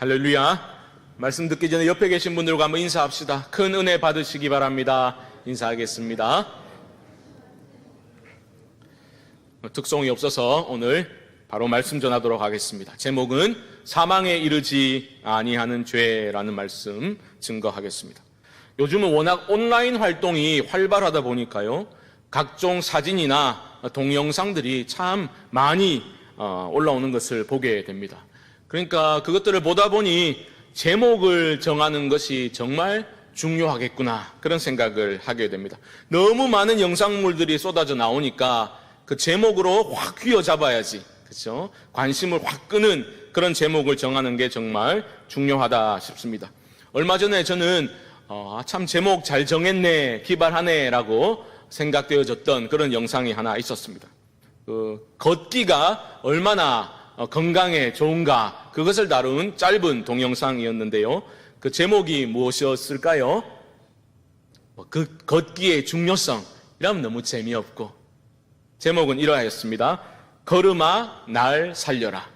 할렐루야. 말씀 듣기 전에 옆에 계신 분들과 한번 인사합시다. 큰 은혜 받으시기 바랍니다. 인사하겠습니다. 특송이 없어서 오늘 바로 말씀 전하도록 하겠습니다. 제목은 사망에 이르지 아니하는 죄라는 말씀 증거하겠습니다. 요즘은 워낙 온라인 활동이 활발하다 보니까요, 각종 사진이나 동영상들이 참 많이 올라오는 것을 보게 됩니다. 그러니까 그것들을 보다 보니 제목을 정하는 것이 정말 중요하겠구나, 그런 생각을 하게 됩니다. 너무 많은 영상물들이 쏟아져 나오니까 그 제목으로 확 휘어잡아야지, 그렇죠? 관심을 확 끄는 그런 제목을 정하는 게 정말 중요하다 싶습니다. 얼마 전에 저는 참 제목 잘 정했네, 기발하네 라고 생각되어졌던 그런 영상이 하나 있었습니다. 걷기가 얼마나 건강에 좋은가, 그것을 다룬 짧은 동영상이었는데요. 그 제목이 무엇이었을까요? 그 걷기의 중요성 이라면 너무 재미없고, 제목은 이러하였습니다. 걸음아 날 살려라.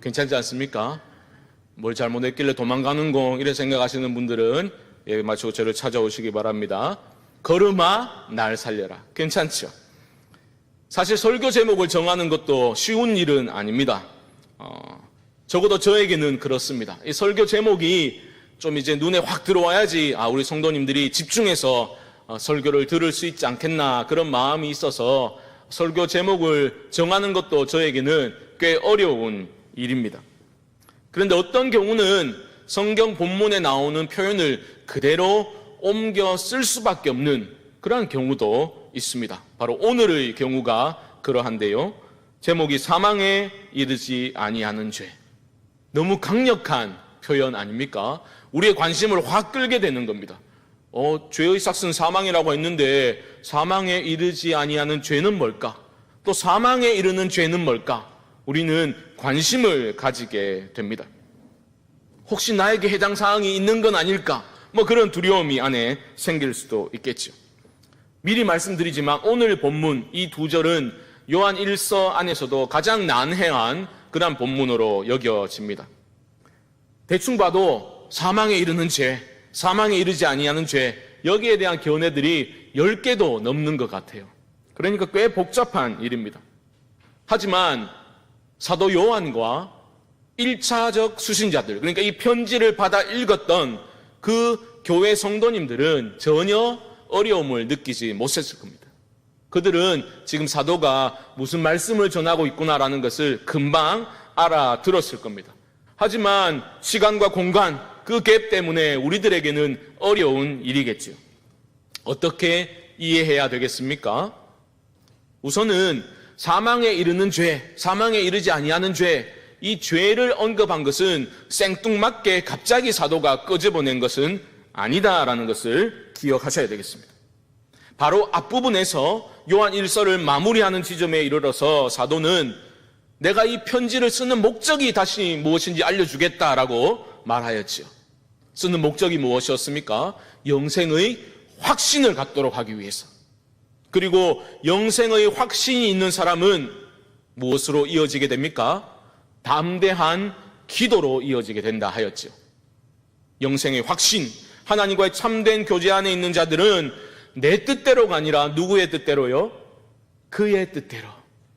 괜찮지 않습니까? 뭘 잘못했길래 도망가는 공, 이래 생각하시는 분들은 예, 마치고 저를 찾아오시기 바랍니다. 걸음아 날 살려라. 괜찮죠? 사실 설교 제목을 정하는 것도 쉬운 일은 아닙니다. 적어도 저에게는 그렇습니다. 이 설교 제목이 좀 이제 눈에 확 들어와야지 우리 성도님들이 집중해서 설교를 들을 수 있지 않겠나, 그런 마음이 있어서 설교 제목을 정하는 것도 저에게는 꽤 어려운 일입니다. 그런데 어떤 경우는 성경 본문에 나오는 표현을 그대로 옮겨 쓸 수밖에 없는 그러한 경우도 있습니다. 바로 오늘의 경우가 그러한데요. 제목이 사망에 이르지 아니하는 죄. 너무 강력한 표현 아닙니까? 우리의 관심을 확 끌게 되는 겁니다. 죄의 삭은 사망이라고 했는데 사망에 이르지 아니하는 죄는 뭘까? 또 사망에 이르는 죄는 뭘까? 우리는 관심을 가지게 됩니다. 혹시 나에게 해당 사항이 있는 건 아닐까? 그런 두려움이 안에 생길 수도 있겠죠. 미리 말씀드리지만 오늘 본문 이 두 절은 요한 1서 안에서도 가장 난해한 그런 본문으로 여겨집니다. 대충 봐도 사망에 이르는 죄, 사망에 이르지 아니하는 죄, 여기에 대한 견해들이 10개도 넘는 것 같아요. 그러니까 꽤 복잡한 일입니다. 하지만 사도 요한과 1차적 수신자들, 그러니까 이 편지를 받아 읽었던 그 교회 성도님들은 전혀 어려움을 느끼지 못했을 겁니다. 그들은 지금 사도가 무슨 말씀을 전하고 있구나라는 것을 금방 알아들었을 겁니다. 하지만 시간과 공간, 그 갭 때문에 우리들에게는 어려운 일이겠죠. 어떻게 이해해야 되겠습니까? 우선은 사망에 이르는 죄, 사망에 이르지 아니하는 죄, 이 죄를 언급한 것은 생뚱맞게 갑자기 사도가 끄집어낸 것은 아니다라는 것을 기억하셔야 되겠습니다. 바로 앞부분에서 요한 1서를 마무리하는 지점에 이르러서 사도는 내가 이 편지를 쓰는 목적이 다시 무엇인지 알려주겠다라고 말하였지요. 쓰는 목적이 무엇이었습니까? 영생의 확신을 갖도록 하기 위해서. 그리고 영생의 확신이 있는 사람은 무엇으로 이어지게 됩니까? 담대한 기도로 이어지게 된다 하였지요. 영생의 확신, 하나님과의 참된 교제 안에 있는 자들은 내 뜻대로가 아니라 누구의 뜻대로요? 그의 뜻대로,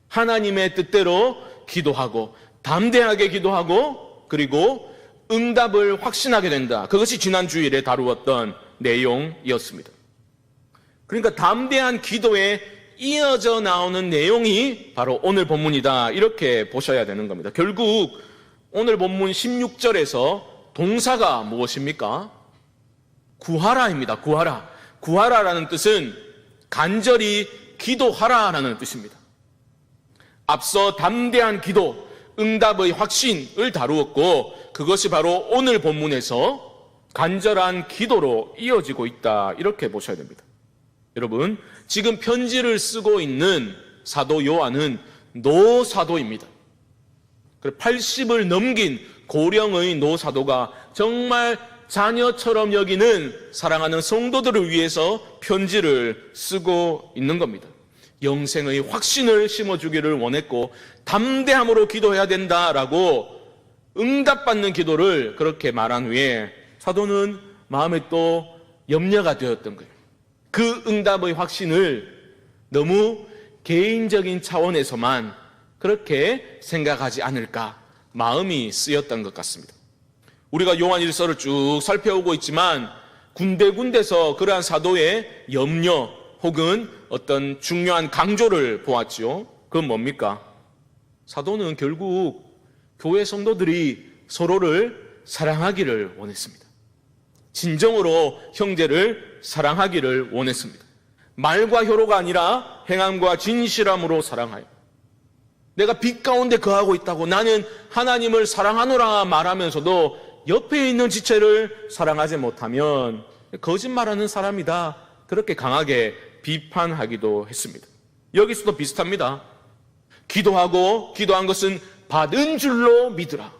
하나님의 뜻대로 기도하고 담대하게 기도하고 그리고 응답을 확신하게 된다. 그것이 지난 주일에 다루었던 내용이었습니다. 그러니까 담대한 기도에 이어져 나오는 내용이 바로 오늘 본문이다, 이렇게 보셔야 되는 겁니다. 결국 오늘 본문 16절에서 동사가 무엇입니까? 구하라입니다. 구하라. 구하라라는 뜻은 간절히 기도하라라는 뜻입니다. 앞서 담대한 기도, 응답의 확신을 다루었고 그것이 바로 오늘 본문에서 간절한 기도로 이어지고 있다, 이렇게 보셔야 됩니다. 여러분, 지금 편지를 쓰고 있는 사도 요한은 노사도입니다. 80을 넘긴 고령의 노사도가 정말 자녀처럼 여기는 사랑하는 성도들을 위해서 편지를 쓰고 있는 겁니다. 영생의 확신을 심어주기를 원했고 담대함으로 기도해야 된다라고 응답받는 기도를 그렇게 말한 후에 사도는 마음에 또 염려가 되었던 거예요. 그 응답의 확신을 너무 개인적인 차원에서만 그렇게 생각하지 않을까 마음이 쓰였던 것 같습니다. 우리가 요한일서를 쭉 살펴오고 있지만 군데군데서 그러한 사도의 염려 혹은 어떤 중요한 강조를 보았죠. 그건 뭡니까? 사도는 결국 교회 성도들이 서로를 사랑하기를 원했습니다. 진정으로 형제를 사랑하기를 원했습니다. 말과 혀로가 아니라 행함과 진실함으로 사랑하여. 내가 빛 가운데 거하고 있다고 나는 하나님을 사랑하노라 말하면서도 옆에 있는 지체를 사랑하지 못하면 거짓말하는 사람이다. 그렇게 강하게 비판하기도 했습니다. 여기서도 비슷합니다. 기도한 것은 받은 줄로 믿으라.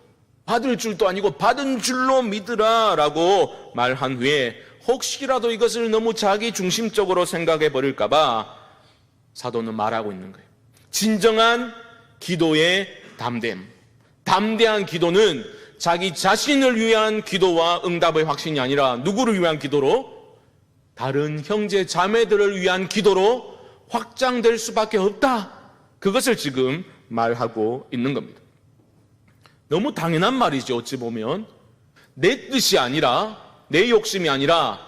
받을 줄도 아니고 받은 줄로 믿으라 라고 말한 후에 혹시라도 이것을 너무 자기 중심적으로 생각해 버릴까 봐 사도는 말하고 있는 거예요. 진정한 기도의 담대한 기도는 자기 자신을 위한 기도와 응답의 확신이 아니라 누구를 위한 기도로? 다른 형제 자매들을 위한 기도로 확장될 수밖에 없다. 그것을 지금 말하고 있는 겁니다. 너무 당연한 말이죠. 어찌 보면 내 뜻이 아니라 내 욕심이 아니라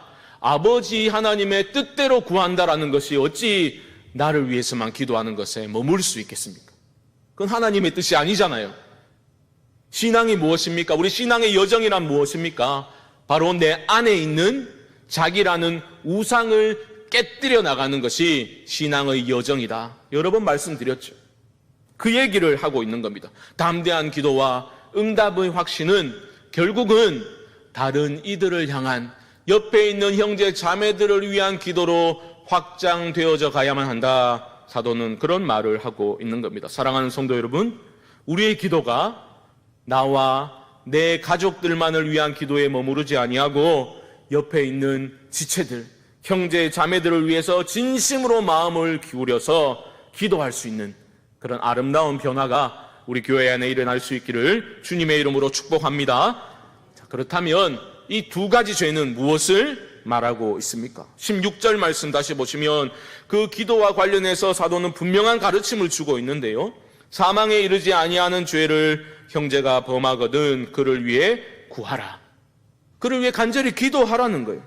아버지 하나님의 뜻대로 구한다라는 것이 어찌 나를 위해서만 기도하는 것에 머물 수 있겠습니까? 그건 하나님의 뜻이 아니잖아요. 신앙이 무엇입니까? 우리 신앙의 여정이란 무엇입니까? 바로 내 안에 있는 자기라는 우상을 깨뜨려 나가는 것이 신앙의 여정이다. 여러 번 말씀드렸죠. 그 얘기를 하고 있는 겁니다. 담대한 기도와 응답의 확신은 결국은 다른 이들을 향한 옆에 있는 형제 자매들을 위한 기도로 확장되어져 가야만 한다. 사도는 그런 말을 하고 있는 겁니다. 사랑하는 성도 여러분, 우리의 기도가 나와 내 가족들만을 위한 기도에 머무르지 아니하고 옆에 있는 지체들, 형제 자매들을 위해서 진심으로 마음을 기울여서 기도할 수 있는 그런 아름다운 변화가 우리 교회 안에 일어날 수 있기를 주님의 이름으로 축복합니다. 자, 그렇다면 이 두 가지 죄는 무엇을 말하고 있습니까? 16절 말씀 다시 보시면 그 기도와 관련해서 사도는 분명한 가르침을 주고 있는데요. 사망에 이르지 아니하는 죄를 형제가 범하거든 그를 위해 구하라. 그를 위해 간절히 기도하라는 거예요.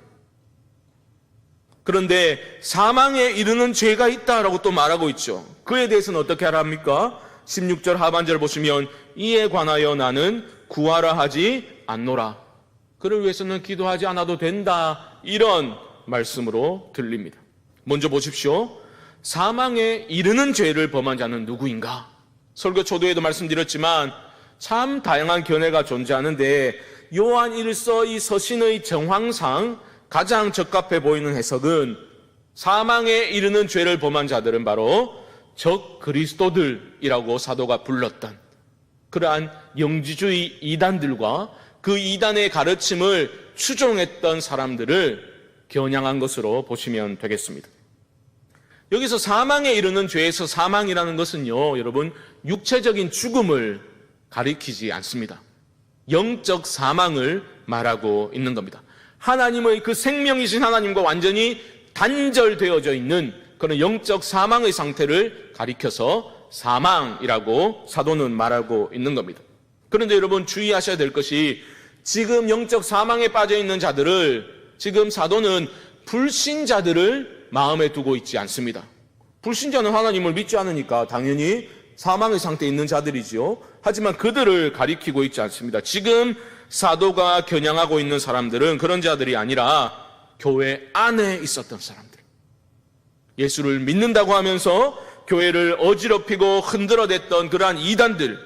그런데 사망에 이르는 죄가 있다라고 또 말하고 있죠. 그에 대해서는 어떻게 하랍니까? 16절 하반절 보시면 이에 관하여 나는 구하라 하지 않노라. 그를 위해서는 기도하지 않아도 된다. 이런 말씀으로 들립니다. 먼저 보십시오. 사망에 이르는 죄를 범한 자는 누구인가? 설교 초도에도 말씀드렸지만 참 다양한 견해가 존재하는데 요한 1서 이 서신의 정황상 가장 적합해 보이는 해석은 사망에 이르는 죄를 범한 자들은 바로 적 그리스도들이라고 사도가 불렀던 그러한 영지주의 이단들과 그 이단의 가르침을 추종했던 사람들을 겨냥한 것으로 보시면 되겠습니다. 여기서 사망에 이르는 죄에서 사망이라는 것은요, 여러분, 육체적인 죽음을 가리키지 않습니다. 영적 사망을 말하고 있는 겁니다. 하나님의 그 생명이신 하나님과 완전히 단절되어져 있는 그런 영적 사망의 상태를 가리켜서 사망이라고 사도는 말하고 있는 겁니다. 그런데 여러분 주의하셔야 될 것이 지금 영적 사망에 빠져 있는 자들을 지금 사도는 불신자들을 마음에 두고 있지 않습니다. 불신자는 하나님을 믿지 않으니까 당연히 사망의 상태에 있는 자들이지요. 하지만 그들을 가리키고 있지 않습니다. 지금 사도가 겨냥하고 있는 사람들은 그런 자들이 아니라 교회 안에 있었던 사람들. 예수를 믿는다고 하면서 교회를 어지럽히고 흔들어댔던 그러한 이단들,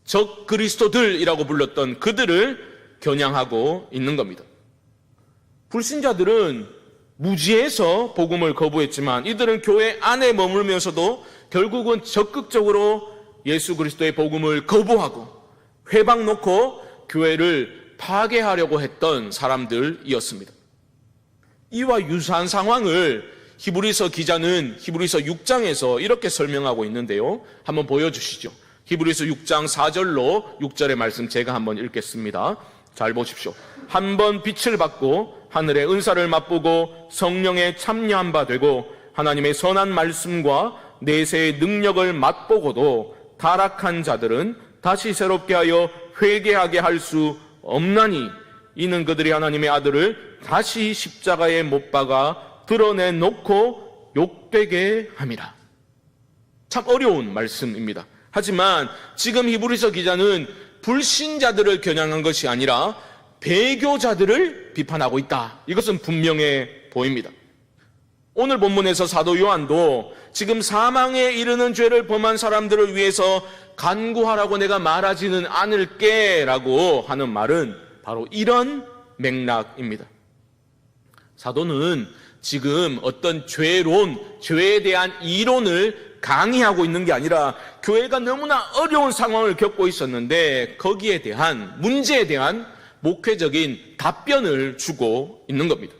적 그리스도들이라고 불렀던 그들을 겨냥하고 있는 겁니다. 불신자들은 무지해서 복음을 거부했지만 이들은 교회 안에 머물면서도 결국은 적극적으로 예수 그리스도의 복음을 거부하고 회방 놓고 교회를 파괴하려고 했던 사람들이었습니다. 이와 유사한 상황을 히브리서 기자는 히브리서 6장에서 이렇게 설명하고 있는데요. 한번 보여주시죠. 히브리서 6장 4절로 6절의 말씀 제가 한번 읽겠습니다. 잘 보십시오. 한번 빛을 받고 하늘의 은사를 맛보고 성령에 참여한 바 되고 하나님의 선한 말씀과 내세의 능력을 맛보고도 타락한 자들은 다시 새롭게 하여 회개하게 할 수 없나니 이는 그들이 하나님의 아들을 다시 십자가에 못 박아 드러내놓고 욕되게 함이라. 참 어려운 말씀입니다. 하지만 지금 히브리서 기자는 불신자들을 겨냥한 것이 아니라 배교자들을 비판하고 있다. 이것은 분명해 보입니다. 오늘 본문에서 사도 요한도 지금 사망에 이르는 죄를 범한 사람들을 위해서 간구하라고 내가 말하지는 않을게 라고 하는 말은 바로 이런 맥락입니다. 사도는 지금 어떤 죄에 대한 이론을 강의하고 있는 게 아니라 교회가 너무나 어려운 상황을 겪고 있었는데 거기에 대한 문제에 대한 목회적인 답변을 주고 있는 겁니다.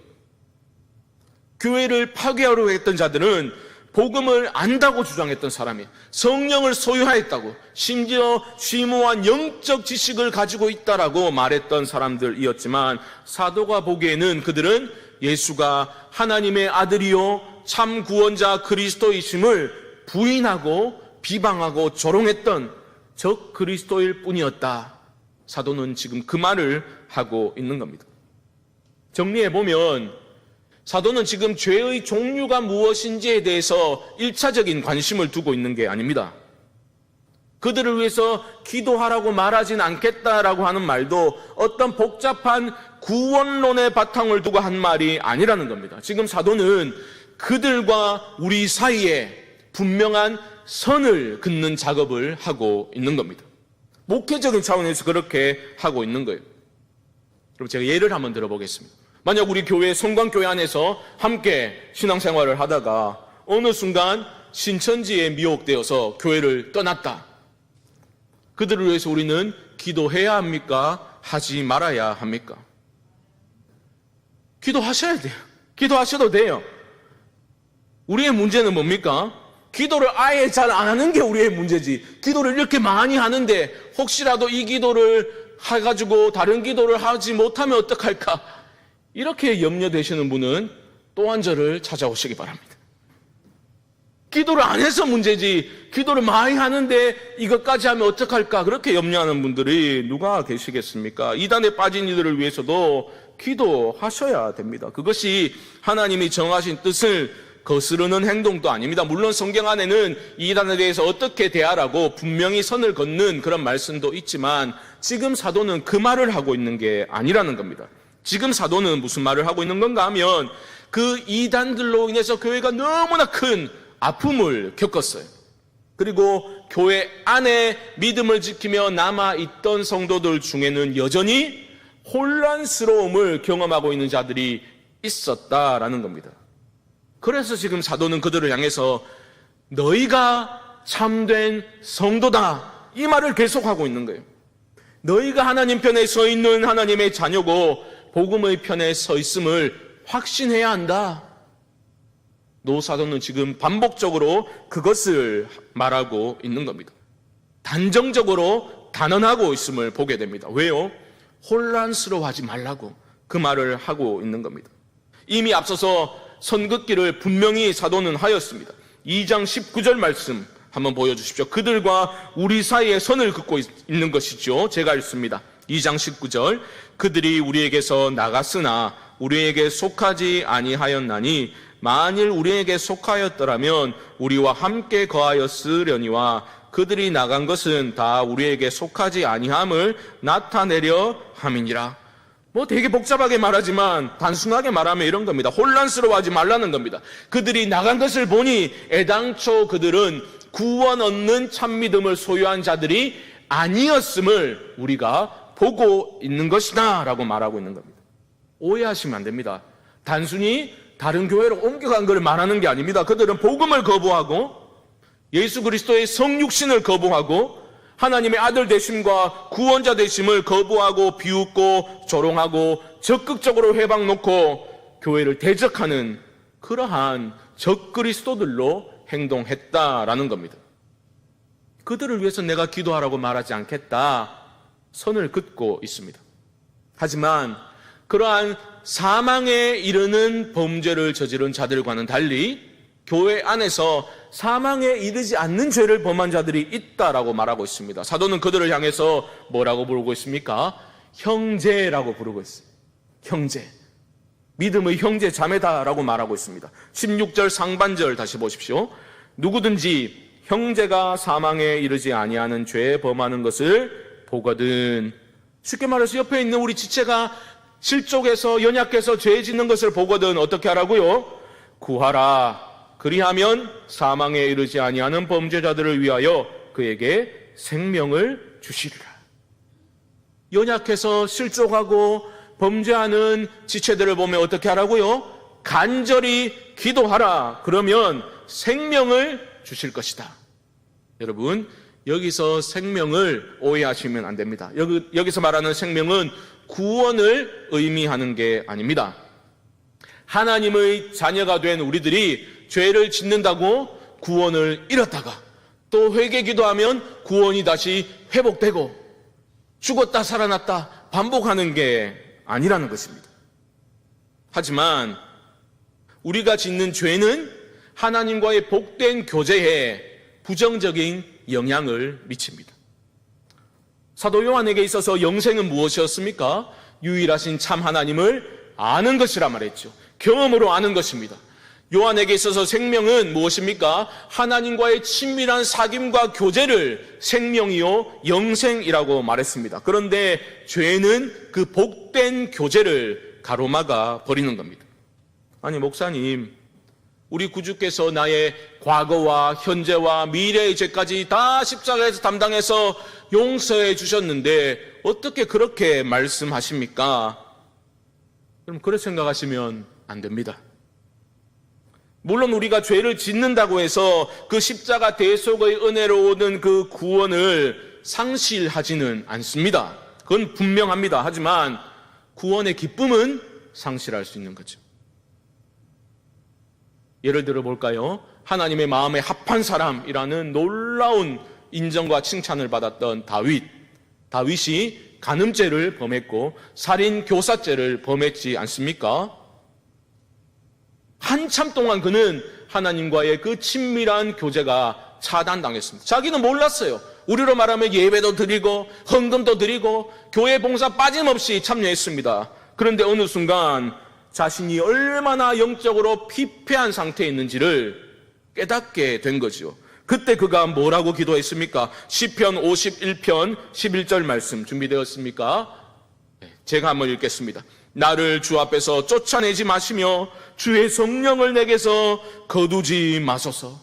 교회를 파괴하려고 했던 자들은 복음을 안다고 주장했던 사람이에요. 성령을 소유하였다고, 심지어 심오한 영적 지식을 가지고 있다라고 말했던 사람들이었지만 사도가 보기에는 그들은 예수가 하나님의 아들이요 참 구원자 그리스도이심을 부인하고 비방하고 조롱했던 적 그리스도일 뿐이었다. 사도는 지금 그 말을 하고 있는 겁니다. 정리해보면 사도는 지금 죄의 종류가 무엇인지에 대해서 1차적인 관심을 두고 있는 게 아닙니다. 그들을 위해서 기도하라고 말하진 않겠다라고 하는 말도 어떤 복잡한 구원론의 바탕을 두고 한 말이 아니라는 겁니다. 지금 사도는 그들과 우리 사이에 분명한 선을 긋는 작업을 하고 있는 겁니다. 목회적인 차원에서 그렇게 하고 있는 거예요. 그럼 제가 예를 한번 들어보겠습니다. 만약 우리 교회 성광교회 안에서 함께 신앙생활을 하다가 어느 순간 신천지에 미혹되어서 교회를 떠났다. 그들을 위해서 우리는 기도해야 합니까? 하지 말아야 합니까? 기도하셔야 돼요. 기도하셔도 돼요. 우리의 문제는 뭡니까? 기도를 아예 잘 안 하는 게 우리의 문제지. 기도를 이렇게 많이 하는데 혹시라도 이 기도를 해가지고 다른 기도를 하지 못하면 어떡할까? 이렇게 염려되시는 분은 또 한 절을 찾아오시기 바랍니다. 기도를 안 해서 문제지 기도를 많이 하는데 이것까지 하면 어떡할까? 그렇게 염려하는 분들이 누가 계시겠습니까? 이단에 빠진 이들을 위해서도 기도하셔야 됩니다. 그것이 하나님이 정하신 뜻을 거스르는 행동도 아닙니다. 물론 성경 안에는 이단에 대해서 어떻게 대하라고 분명히 선을 긋는 그런 말씀도 있지만 지금 사도는 그 말을 하고 있는 게 아니라는 겁니다. 지금 사도는 무슨 말을 하고 있는 건가 하면 그 이단들로 인해서 교회가 너무나 큰 아픔을 겪었어요. 그리고 교회 안에 믿음을 지키며 남아있던 성도들 중에는 여전히 혼란스러움을 경험하고 있는 자들이 있었다라는 겁니다. 그래서 지금 사도는 그들을 향해서 너희가 참된 성도다 이 말을 계속하고 있는 거예요. 너희가 하나님 편에 서 있는 하나님의 자녀고 복음의 편에 서 있음을 확신해야 한다. 노사도는 지금 반복적으로 그것을 말하고 있는 겁니다. 단정적으로 단언하고 있음을 보게 됩니다. 왜요? 혼란스러워하지 말라고 그 말을 하고 있는 겁니다. 이미 앞서서 선긋기를 분명히 사도는 하였습니다. 2장 19절 말씀 한번 보여주십시오. 그들과 우리 사이에 선을 긋고 있는 것이죠. 제가 읽습니다. 2장 19절 그들이 우리에게서 나갔으나 우리에게 속하지 아니하였나니 만일 우리에게 속하였더라면 우리와 함께 거하였으려니와 그들이 나간 것은 다 우리에게 속하지 아니함을 나타내려 함이니라. 되게 복잡하게 말하지만 단순하게 말하면 이런 겁니다. 혼란스러워하지 말라는 겁니다. 그들이 나간 것을 보니 애당초 그들은 구원 얻는 참믿음을 소유한 자들이 아니었음을 우리가 보고 있는 것이다 라고 말하고 있는 겁니다. 오해하시면 안 됩니다. 단순히 다른 교회로 옮겨간 걸 말하는 게 아닙니다. 그들은 복음을 거부하고 예수 그리스도의 성육신을 거부하고 하나님의 아들 되심과 구원자 되심을 거부하고 비웃고 조롱하고 적극적으로 회방 놓고 교회를 대적하는 그러한 적그리스도들로 행동했다라는 겁니다. 그들을 위해서 내가 기도하라고 말하지 않겠다 선을 긋고 있습니다. 하지만 그러한 사망에 이르는 범죄를 저지른 자들과는 달리 교회 안에서 사망에 이르지 않는 죄를 범한 자들이 있다라고 말하고 있습니다. 사도는 그들을 향해서 뭐라고 부르고 있습니까? 형제라고 부르고 있어요. 형제. 믿음의 형제 자매다라고 말하고 있습니다. 16절 상반절 다시 보십시오. 누구든지 형제가 사망에 이르지 아니하는 죄 범하는 것을 보거든. 쉽게 말해서 옆에 있는 우리 지체가 실족해서 연약해서 죄 짓는 것을 보거든 어떻게 하라고요? 구하라. 그리하면 사망에 이르지 아니하는 범죄자들을 위하여 그에게 생명을 주시리라. 연약해서 실족하고 범죄하는 지체들을 보면 어떻게 하라고요? 간절히 기도하라. 그러면 생명을 주실 것이다. 여러분, 여기서 생명을 오해하시면 안 됩니다. 여기서 말하는 생명은 구원을 의미하는 게 아닙니다. 하나님의 자녀가 된 우리들이 죄를 짓는다고 구원을 잃었다가 또 회개 기도하면 구원이 다시 회복되고 죽었다 살아났다 반복하는 게 아니라는 것입니다. 하지만 우리가 짓는 죄는 하나님과의 복된 교제에 부정적인 영향을 미칩니다. 사도 요한에게 있어서 영생은 무엇이었습니까? 유일하신 참 하나님을 아는 것이라 말했죠. 경험으로 아는 것입니다. 요한에게 있어서 생명은 무엇입니까? 하나님과의 친밀한 사귐과 교제를 생명이요 영생이라고 말했습니다. 그런데 죄는 그 복된 교제를 가로막아 버리는 겁니다. 아니 목사님, 우리 구주께서 나의 과거와 현재와 미래의 죄까지 다 십자가에서 담당해서 용서해 주셨는데 어떻게 그렇게 말씀하십니까? 그럼 그렇게 생각하시면 안 됩니다. 물론 우리가 죄를 짓는다고 해서 그 십자가 대속의 은혜로 오는 그 구원을 상실하지는 않습니다. 그건 분명합니다. 하지만 구원의 기쁨은 상실할 수 있는 거죠. 예를 들어 볼까요? 하나님의 마음에 합한 사람이라는 놀라운 인정과 칭찬을 받았던 다윗이 간음죄를 범했고 살인 교사죄를 범했지 않습니까? 한참 동안 그는 하나님과의 그 친밀한 교제가 차단당했습니다. 자기는 몰랐어요. 우리로 말하면 예배도 드리고 헌금도 드리고 교회 봉사 빠짐없이 참여했습니다. 그런데 어느 순간 자신이 얼마나 영적으로 피폐한 상태에 있는지를 깨닫게 된 거죠. 그때 그가 뭐라고 기도했습니까? 시편 51편 11절 말씀 준비되었습니까? 제가 한번 읽겠습니다. 나를 주 앞에서 쫓아내지 마시며 주의 성령을 내게서 거두지 마소서.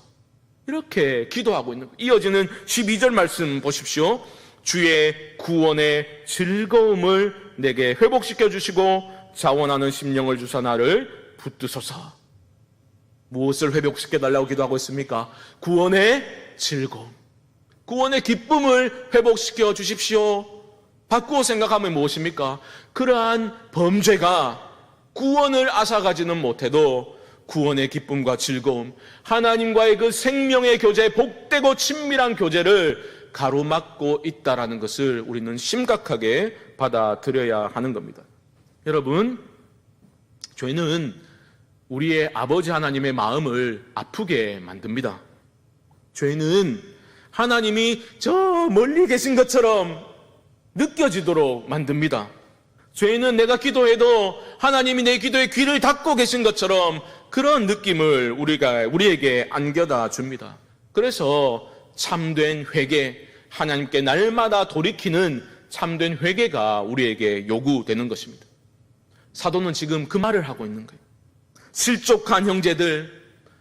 이렇게 기도하고 있는 거예요. 이어지는 12절 말씀 보십시오. 주의 구원의 즐거움을 내게 회복시켜 주시고 자원하는 심령을 주사 나를 붙드소서. 무엇을 회복시켜 달라고 기도하고 있습니까? 구원의 즐거움, 구원의 기쁨을 회복시켜 주십시오. 바꾸어 생각하면 무엇입니까? 그러한 범죄가 구원을 앗아가지는 못해도 구원의 기쁨과 즐거움, 하나님과의 그 생명의 교제, 복되고 친밀한 교제를 가로막고 있다는 것을 우리는 심각하게 받아들여야 하는 겁니다. 여러분, 죄는 우리의 아버지 하나님의 마음을 아프게 만듭니다. 죄는 하나님이 저 멀리 계신 것처럼 느껴지도록 만듭니다. 죄는 내가 기도해도 하나님이 내 기도에 귀를 닫고 계신 것처럼 그런 느낌을 우리에게 안겨다 줍니다. 그래서 참된 회개, 하나님께 날마다 돌이키는 참된 회개가 우리에게 요구되는 것입니다. 사도는 지금 그 말을 하고 있는 거예요. 실족한 형제들,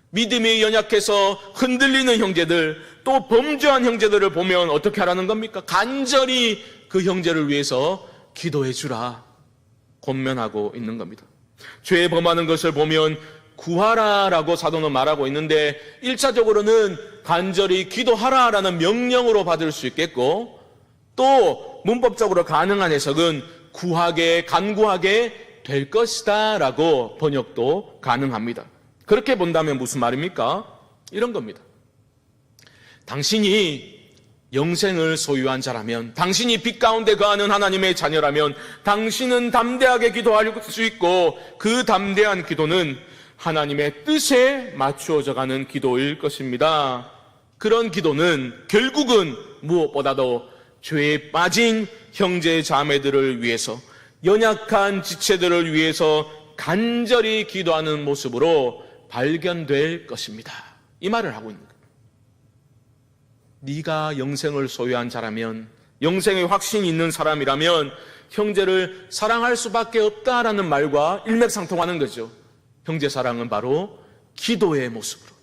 믿음이 연약해서 흔들리는 형제들, 또 범죄한 형제들을 보면 어떻게 하라는 겁니까? 간절히 그 형제를 위해서 기도해 주라 권면하고 있는 겁니다. 죄 범하는 것을 보면 구하라라고 사도는 말하고 있는데 1차적으로는 간절히 기도하라라는 명령으로 받을 수 있겠고, 또 문법적으로 가능한 해석은 구하게, 간구하게 될 것이다 라고 번역도 가능합니다. 그렇게 본다면 무슨 말입니까? 이런 겁니다. 당신이 영생을 소유한 자라면, 당신이 빛 가운데 거하는 하나님의 자녀라면 당신은 담대하게 기도할 수 있고, 그 담대한 기도는 하나님의 뜻에 맞추어져 가는 기도일 것입니다. 그런 기도는 결국은 무엇보다도 죄에 빠진 형제 자매들을 위해서, 연약한 지체들을 위해서 간절히 기도하는 모습으로 발견될 것입니다. 이 말을 하고 있는 거예요. 네가 영생을 소유한 자라면, 영생의 확신이 있는 사람이라면 형제를 사랑할 수밖에 없다라는 말과 일맥상통하는 거죠. 형제 사랑은 바로 기도의 모습으로,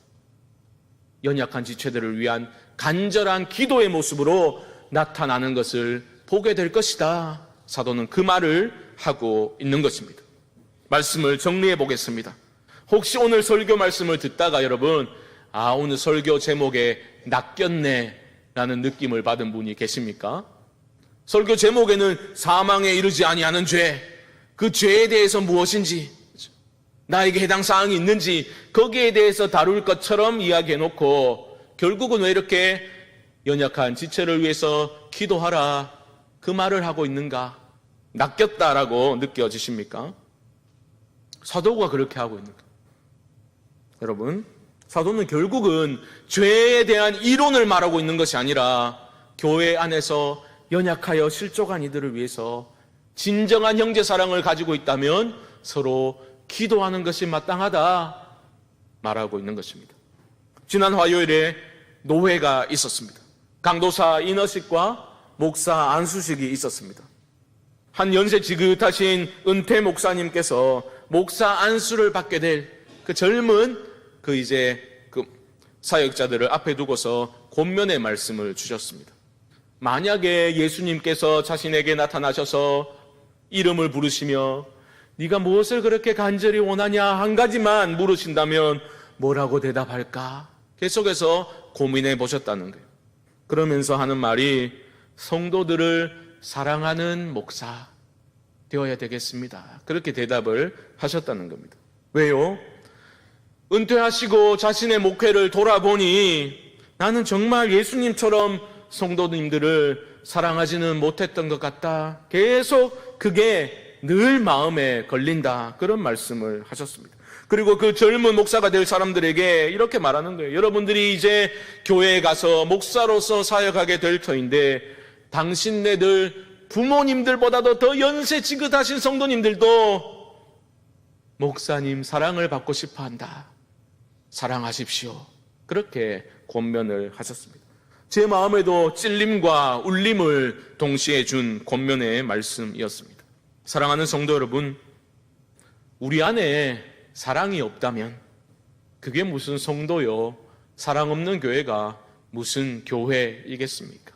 연약한 지체들을 위한 간절한 기도의 모습으로 나타나는 것을 보게 될 것이다. 사도는 그 말을 하고 있는 것입니다. 말씀을 정리해 보겠습니다. 혹시 오늘 설교 말씀을 듣다가 여러분, 오늘 설교 제목에 낚였네 라는 느낌을 받은 분이 계십니까? 설교 제목에는 사망에 이르지 아니하는 죄, 그 죄에 대해서 무엇인지, 나에게 해당 사항이 있는지 거기에 대해서 다룰 것처럼 이야기해놓고 결국은 왜 이렇게 연약한 지체를 위해서 기도하라 그 말을 하고 있는가? 낚였다라고 느껴지십니까? 사도가 그렇게 하고 있는 거예요. 여러분, 사도는 결국은 죄에 대한 이론을 말하고 있는 것이 아니라 교회 안에서 연약하여 실족한 이들을 위해서 진정한 형제 사랑을 가지고 있다면 서로 기도하는 것이 마땅하다 말하고 있는 것입니다. 지난 화요일에 노회가 있었습니다. 강도사 인허식과 목사 안수식이 있었습니다. 한 연세 지긋하신 은퇴 목사님께서 목사 안수를 받게 될 그 젊은 그 사역자들을 앞에 두고서 권면의 말씀을 주셨습니다. 만약에 예수님께서 자신에게 나타나셔서 이름을 부르시며 네가 무엇을 그렇게 간절히 원하냐 한 가지만 물으신다면 뭐라고 대답할까? 계속해서 고민해 보셨다는 거예요. 그러면서 하는 말이 성도들을 사랑하는 목사 되어야 되겠습니다. 그렇게 대답을 하셨다는 겁니다. 왜요? 은퇴하시고 자신의 목회를 돌아보니 나는 정말 예수님처럼 성도님들을 사랑하지는 못했던 것 같다. 계속 그게 늘 마음에 걸린다. 그런 말씀을 하셨습니다. 그리고 그 젊은 목사가 될 사람들에게 이렇게 말하는 거예요. 여러분들이 이제 교회에 가서 목사로서 사역하게 될 터인데 당신네들 부모님들보다도 더 연세 지긋하신 성도님들도 목사님 사랑을 받고 싶어 한다. 사랑하십시오. 그렇게 권면을 하셨습니다. 제 마음에도 찔림과 울림을 동시에 준 권면의 말씀이었습니다. 사랑하는 성도 여러분, 우리 안에 사랑이 없다면 그게 무슨 성도요? 사랑 없는 교회가 무슨 교회이겠습니까?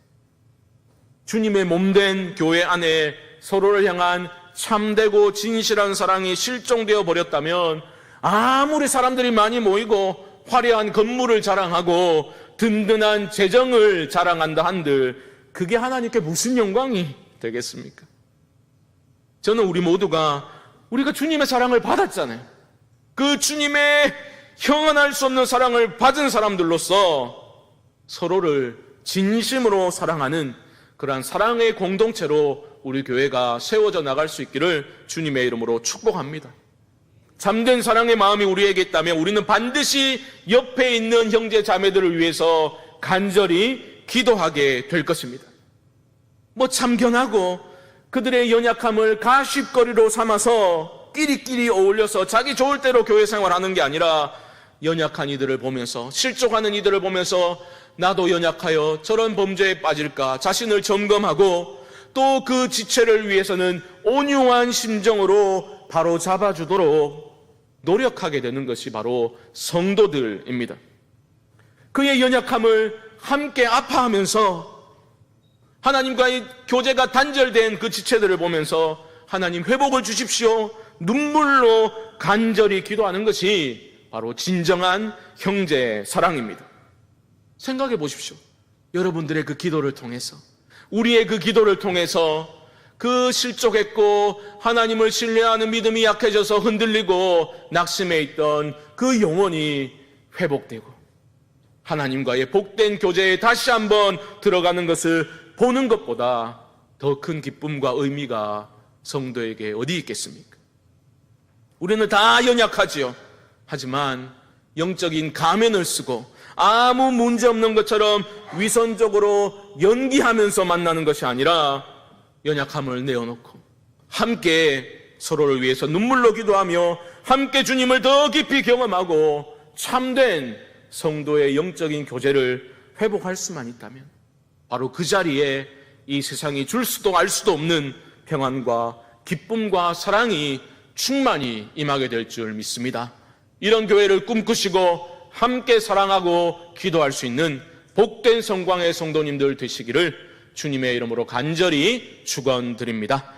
주님의 몸된 교회 안에 서로를 향한 참되고 진실한 사랑이 실종되어 버렸다면 아무리 사람들이 많이 모이고 화려한 건물을 자랑하고 든든한 재정을 자랑한다 한들 그게 하나님께 무슨 영광이 되겠습니까? 저는 우리가 주님의 사랑을 받았잖아요. 그 주님의 형언할 수 없는 사랑을 받은 사람들로서 서로를 진심으로 사랑하는 그러한 사랑의 공동체로 우리 교회가 세워져 나갈 수 있기를 주님의 이름으로 축복합니다. 참된 사랑의 마음이 우리에게 있다면 우리는 반드시 옆에 있는 형제 자매들을 위해서 간절히 기도하게 될 것입니다. 참견하고 그들의 연약함을 가십거리로 삼아서 끼리끼리 어울려서 자기 좋을 대로 교회 생활하는 게 아니라 연약한 이들을 보면서, 실족하는 이들을 보면서 나도 연약하여 저런 범죄에 빠질까 자신을 점검하고 또 그 지체를 위해서는 온유한 심정으로 바로 잡아주도록 노력하게 되는 것이 바로 성도들입니다. 그의 연약함을 함께 아파하면서 하나님과의 교제가 단절된 그 지체들을 보면서 하나님 회복을 주십시오. 눈물로 간절히 기도하는 것이 바로 진정한 형제 사랑입니다. 생각해 보십시오. 여러분들의 그 기도를 통해서, 우리의 그 기도를 통해서 그 실족했고 하나님을 신뢰하는 믿음이 약해져서 흔들리고 낙심해 있던 그 영혼이 회복되고 하나님과의 복된 교제에 다시 한번 들어가는 것을 보는 것보다 더 큰 기쁨과 의미가 성도에게 어디 있겠습니까? 우리는 다 연약하지요. 하지만 영적인 가면을 쓰고 아무 문제 없는 것처럼 위선적으로 연기하면서 만나는 것이 아니라 연약함을 내어놓고 함께 서로를 위해서 눈물로 기도하며 함께 주님을 더 깊이 경험하고 참된 성도의 영적인 교제를 회복할 수만 있다면 바로 그 자리에 이 세상이 줄 수도 알 수도 없는 평안과 기쁨과 사랑이 충만히 임하게 될 줄 믿습니다. 이런 교회를 꿈꾸시고 함께 사랑하고 기도할 수 있는 복된 성광의 성도님들 되시기를 주님의 이름으로 간절히 축원드립니다.